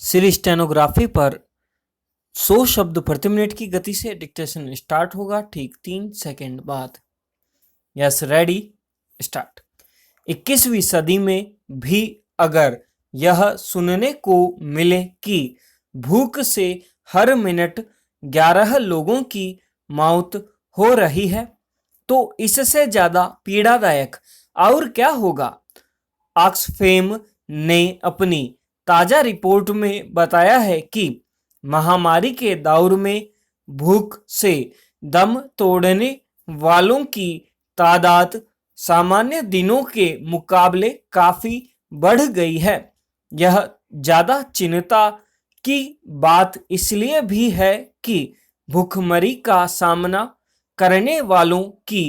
सिरी stenography पर 100 शब्द प्रति मिनट की गति से डिक्टेशन स्टार्ट होगा ठीक 3 सेकंड बाद। Yes, ready, start. 21वीं सदी में भी अगर यह सुनने को मिले कि भूख से हर मिनट 11 लोगों की मौत हो रही है तो इससे ज्यादा पीड़ादायक और क्या होगा। ऑक्सफैम ने अपनी ताजा रिपोर्ट में बताया है कि महामारी के दौर में भूख से दम तोड़ने वालों की तादाद सामान्य दिनों के मुकाबले काफी बढ़ गई है। यह ज्यादा चिंता की बात इसलिए भी है कि भूखमरी का सामना करने वालों की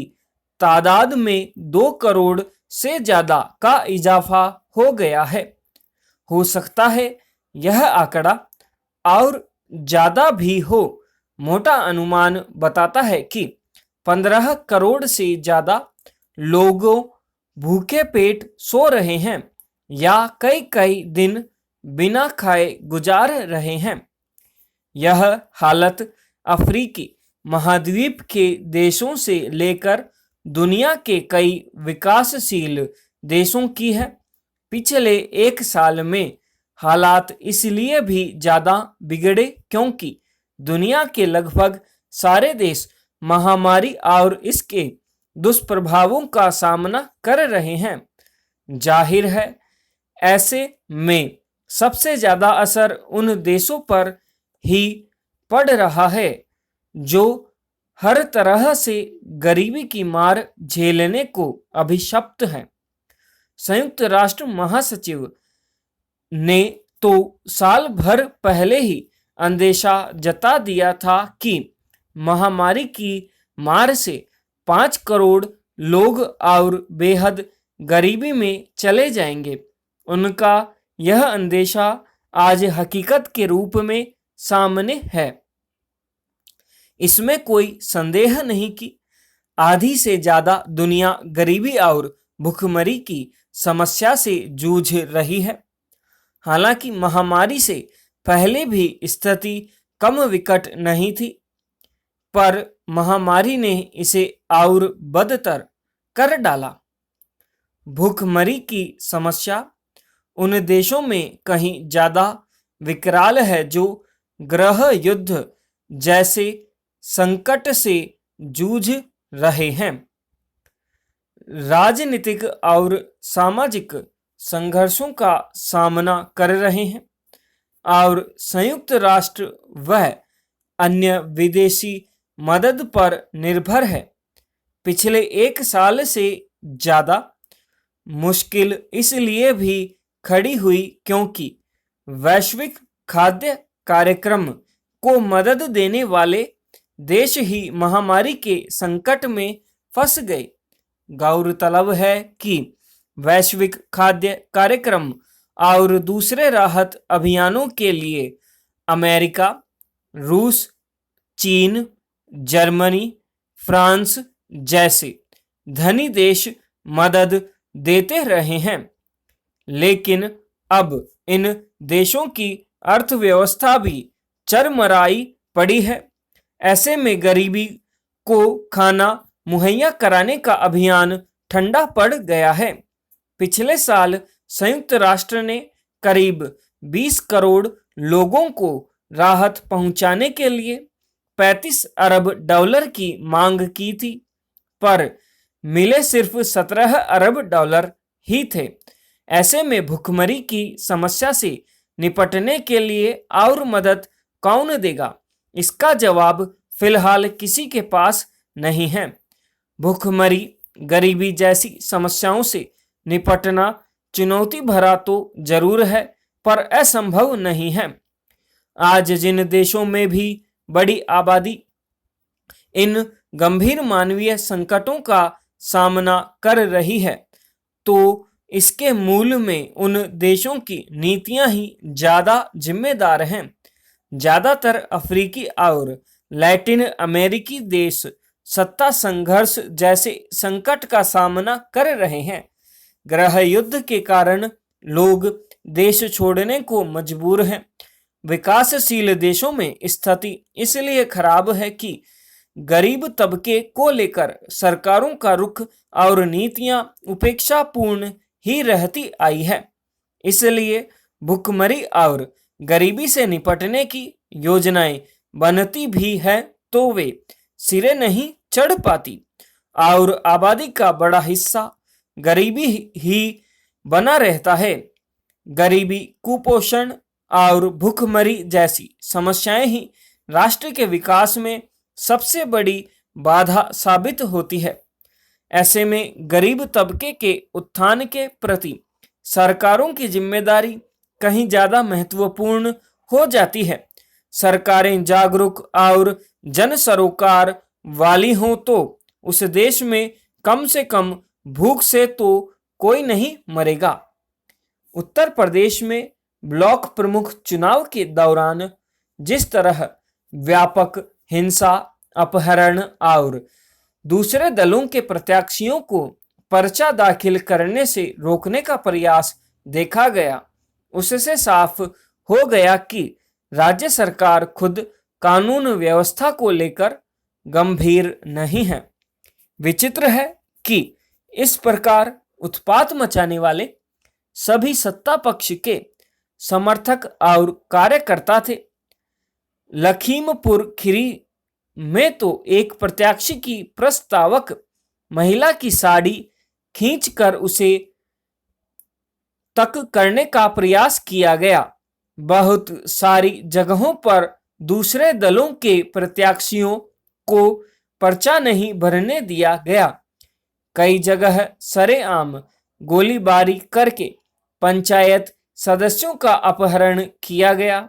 तादाद में 2 करोड़ से ज्यादा का इजाफा हो गया है। हो सकता है यह आंकड़ा और ज्यादा भी हो। मोटा अनुमान बताता है कि 15 करोड़ से ज्यादा लोगों भूखे पेट सो रहे हैं या कई कई दिन बिना खाए गुजार रहे हैं। यह हालत अफ्रीकी महाद्वीप के देशों से लेकर दुनिया के कई विकासशील देशों की है। पिछले 1 साल में हालात इसलिए भी ज्यादा बिगड़े क्योंकि दुनिया के लगभग सारे देश महामारी और इसके दुष्प्रभावों का सामना कर रहे हैं। जाहिर है ऐसे में सबसे ज्यादा असर उन देशों पर ही पड़ रहा है जो हर तरह से गरीबी की मार झेलने को अभिशप्त हैं। संयुक्त राष्ट्र महासचिव ने तो साल भर पहले ही अंदेशा जता दिया था कि महामारी की मार से 5 करोड़ लोग और बेहद गरीबी में चले जाएंगे। उनका यह अंदेशा आज हकीकत के रूप में सामने है। इसमें कोई संदेह नहीं कि आधी से ज्यादा दुनिया गरीबी और भूखमरी की समस्या से जूझ रही है। हालांकि महामारी से पहले भी स्थिति कम विकट नहीं थी, पर महामारी ने इसे और बदतर कर डाला। भूखमरी की समस्या उन देशों में कहीं ज्यादा विकराल है जो गृह युद्ध जैसे संकट से जूझ रहे हैं, राजनीतिक और सामाजिक संघर्षों का सामना कर रहे हैं और संयुक्त राष्ट्र वह अन्य विदेशी मदद पर निर्भर है। पिछले 1 साल से ज्यादा मुश्किल इसलिए भी खड़ी हुई क्योंकि वैश्विक खाद्य कार्यक्रम को मदद देने वाले देश ही महामारी के संकट में फंस गए। गौरतलब है कि वैश्विक खाद्य कार्यक्रम और दूसरे राहत अभियानों के लिए अमेरिका, रूस, चीन, जर्मनी, फ्रांस जैसे धनी देश मदद देते रहे हैं, लेकिन अब इन देशों की अर्थव्यवस्था भी चरमराई पड़ी है। ऐसे में गरीबी को खाना मुहैया कराने का अभियान ठंडा पड़ गया है। पिछले साल संयुक्त राष्ट्र ने करीब 20 करोड़ लोगों को राहत पहुंचाने के लिए 35 अरब डॉलर की मांग की थी, पर मिले सिर्फ 17 अरब डॉलर ही थे। ऐसे में भूखमरी की समस्या से निपटने के लिए और मदद कौन देगा? इसका जवाब फिलहाल किसी के पास नहीं है। भूखमरी, गरीबी जैसी समस्याओं से निपटना चुनौती भरा तो जरूर है, पर असंभव नहीं है। आज जिन देशों में भी बड़ी आबादी इन गंभीर मानवीय संकटों का सामना कर रही है, तो इसके मूल में उन देशों की नीतियां ही ज्यादा जिम्मेदार हैं। ज्यादातर अफ्रीकी और लैटिन अमेरिकी देश सत्ता संघर्ष जैसे संकट का सामना कर रहे हैं। गृह युद्ध के कारण लोग देश छोड़ने को मजबूर हैं विकासशील देशों में स्थिति इसलिए खराब है कि गरीब तबके को लेकर सरकारों का रुख और नीतियां उपेक्षापूर्ण ही रहती आई है। इसलिए भुखमरी और गरीबी से निपटने की योजनाएं बनती भी है तो वे सिरे नहीं चढ़ पाती और आबादी का बड़ा हिस्सा गरीबी ही बना रहता है। गरीबी, कुपोषण और भुखमरी जैसी समस्याएं ही राष्ट्र के विकास में सबसे बड़ी बाधा साबित होती है। ऐसे में गरीब तबके के उत्थान के प्रति सरकारों की जिम्मेदारी कहीं ज्यादा महत्वपूर्ण हो जाती है। सरकारें जागरूक और जन सरोकार वाली हों तो उस देश में कम से कम भूख से तो कोई नहीं मरेगा। उत्तर प्रदेश में ब्लॉक प्रमुख चुनाव के दौरान जिस तरह व्यापक हिंसा, अपहरण और दूसरे दलों के प्रत्याशियों को पर्चा दाखिल करने से रोकने का प्रयास देखा गया, उससे साफ हो गया कि राज्य सरकार खुद कानून व्यवस्था को लेकर गंभीर नहीं है। विचित्र है कि इस प्रकार उत्पात मचाने वाले सभी सत्ता पक्ष के समर्थक और कार्यकर्ता थे। लखीमपुर खीरी में तो एक प्रत्याशी की प्रस्तावक महिला की साड़ी खींचकर उसे तक करने का प्रयास किया गया। बहुत सारी जगहों पर दूसरे दलों के प्रत्याशियों को पर्चा नहीं भरने दिया गया। कई जगह सरेआम गोलीबारी करके पंचायत सदस्यों का अपहरण किया गया।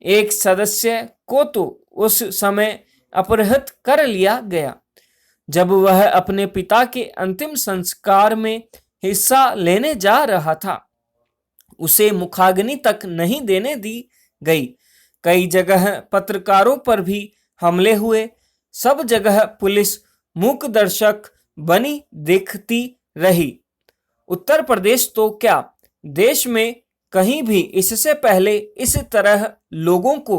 एक सदस्य को तो उस समय अपहृत कर लिया गया जब वह अपने पिता के अंतिम संस्कार में हिस्सा लेने जा रहा था। उसे मुखाग्नि तक नहीं देने दी गई। कई जगह पत्रकारों पर भी हमले हुए। सब जगह पुलिस मूक दर्शक बनी दिखती रही। उत्तर प्रदेश तो क्या, देश में कहीं भी इससे पहले इस तरह लोगों को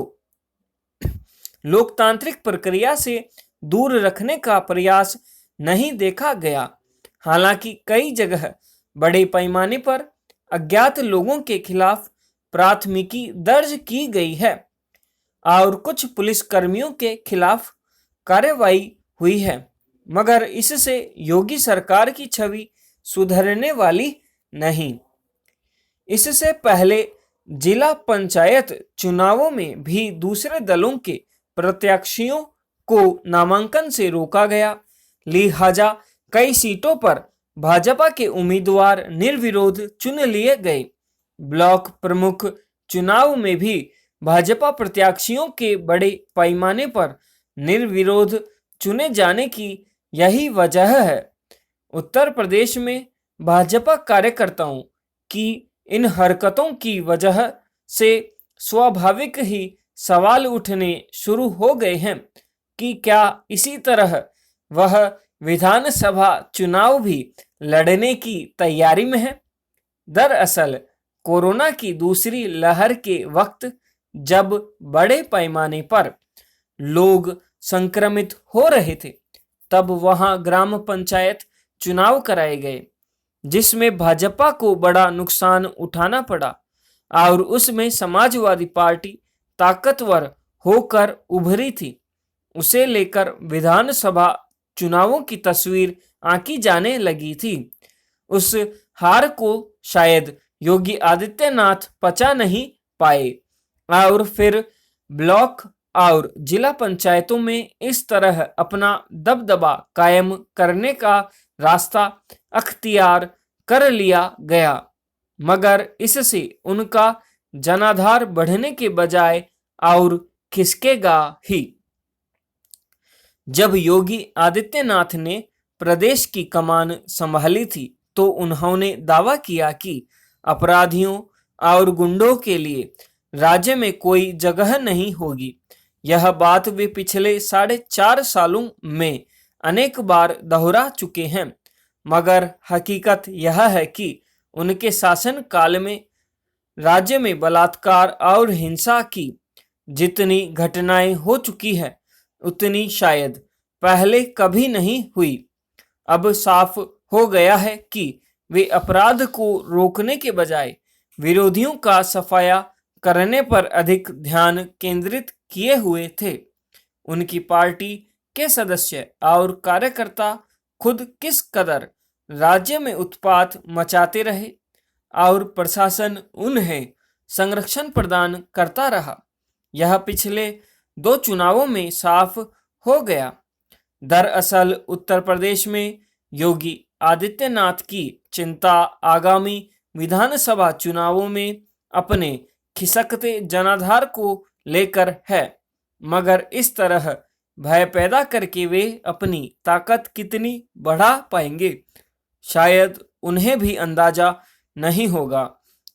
लोकतांत्रिक प्रक्रिया से दूर रखने का प्रयास नहीं देखा गया। हालांकि कई जगह बड़े पैमाने पर अज्ञात लोगों के खिलाफ प्राथमिकी दर्ज की गई है और कुछ पुलिसकर्मियों के खिलाफ कार्रवाई हुई है, मगर इससे योगी सरकार की छवि सुधरने वाली नहीं। इससे पहले जिला पंचायत चुनावों में भी दूसरे दलों के प्रत्याशियों को नामांकन से रोका गया। लिहाजा कई सीटों पर भाजपा के उम्मीदवार निर्विरोध चुन लिए गए। ब्लॉक प्रमुख चुनाव में भी भाजपा प्रत्याशियों के बड़े पैमाने पर निर्विरोध चुने जाने की यही वजह है। उत्तर प्रदेश में भाजपा कार्यकर्ताओं की इन हरकतों की वजह से स्वाभाविक ही सवाल उठने शुरू हो गए हैं कि क्या इसी तरह वह विधानसभा चुनाव भी लड़ने की तैयारी में है। दरअसल कोरोना की दूसरी लहर के वक्त जब बड़े पैमाने पर लोग संक्रमित हो रहे थे, तब वहां ग्राम पंचायत चुनाव कराए गए, जिसमें भाजपा को बड़ा नुकसान उठाना पड़ा और उसमें समाजवादी पार्टी ताकतवर होकर उभरी थी। उसे लेकर विधानसभा चुनावों की तस्वीर आंकी जाने लगी थी। उस हार को शायद योगी आदित्यनाथ पचा नहीं पाए और फिर ब्लॉक और जिला पंचायतों में इस तरह अपना दबदबा कायम करने का रास्ता अख्तियार कर लिया गया, मगर इससे उनका जनाधार बढ़ने के बजाय और खिसकेगा ही। जब योगी आदित्यनाथ ने प्रदेश की कमान संभाली थी तो उन्होंने दावा किया कि अपराधियों और गुंडों के लिए राज्य में कोई जगह नहीं होगी। यह बात वे पिछले 4.5 सालों में अनेक बार दोहरा चुके हैं, मगर हकीकत यह है कि उनके शासन काल में राज्य में बलात्कार और हिंसा की जितनी घटनाएं हो चुकी है उतनी शायद पहले कभी नहीं हुई। अब साफ हो गया है कि वे अपराध को रोकने के बजाय विरोधियों का सफाया करने पर अधिक ध्यान केंद्रित किए हुए थे। उनकी पार्टी के सदस्य और कार्यकर्ता खुद किस कदर राज्य में उत्पात मचाते रहे और प्रशासन उन्हें संरक्षण प्रदान करता रहा, यह पिछले 2 चुनावों में साफ हो गया। दरअसल उत्तर प्रदेश में योगी आदित्यनाथ की चिंता आगामी विधानसभा चुनावों में अपने खिसकते जनाधार को लेकर है, मगर इस तरह भय पैदा करके वे अपनी ताकत कितनी बढ़ा पाएंगे, शायद उन्हें भी अंदाजा नहीं होगा।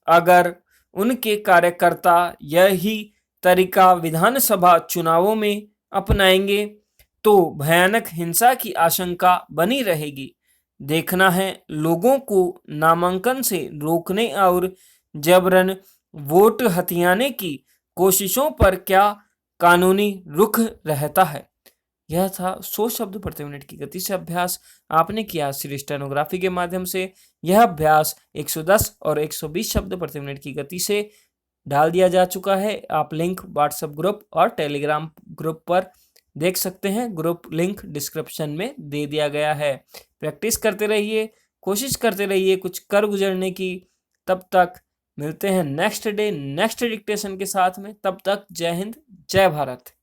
अगर उनके कार्यकर्ता यही तरीका विधानसभा चुनावों में अपनाएंगे तो भयानक हिंसा की आशंका बनी रहेगी। देखना है लोगों को नामांकन से रोकने और जबरन वोट हथियाने की कोशिशों पर क्या कानूनी रुख रहता है। यह था 100 शब्द प्रति मिनट की गति से अभ्यास। आपने किया सिर्फ स्टेनोग्राफी के माध्यम से। यह अभ्यास 110 और 120 शब्द प्रति मिनट की गति से डाल दिया जा चुका है। आप लिंक व्हाट्सएप ग्रुप और टेलीग्राम ग्रुप पर देख सकते हैं। ग्रुप लिंक डिस्क्रिप्शन में दे दिया गया है। प्रैक्टिस करते रहिए, कोशिश करते रहिए कुछ कर गुजरने की। तब तक मिलते हैं नेक्स्ट डे नेक्स्ट डिक्टेशन के साथ में। तब तक जय हिंद, जय भारत।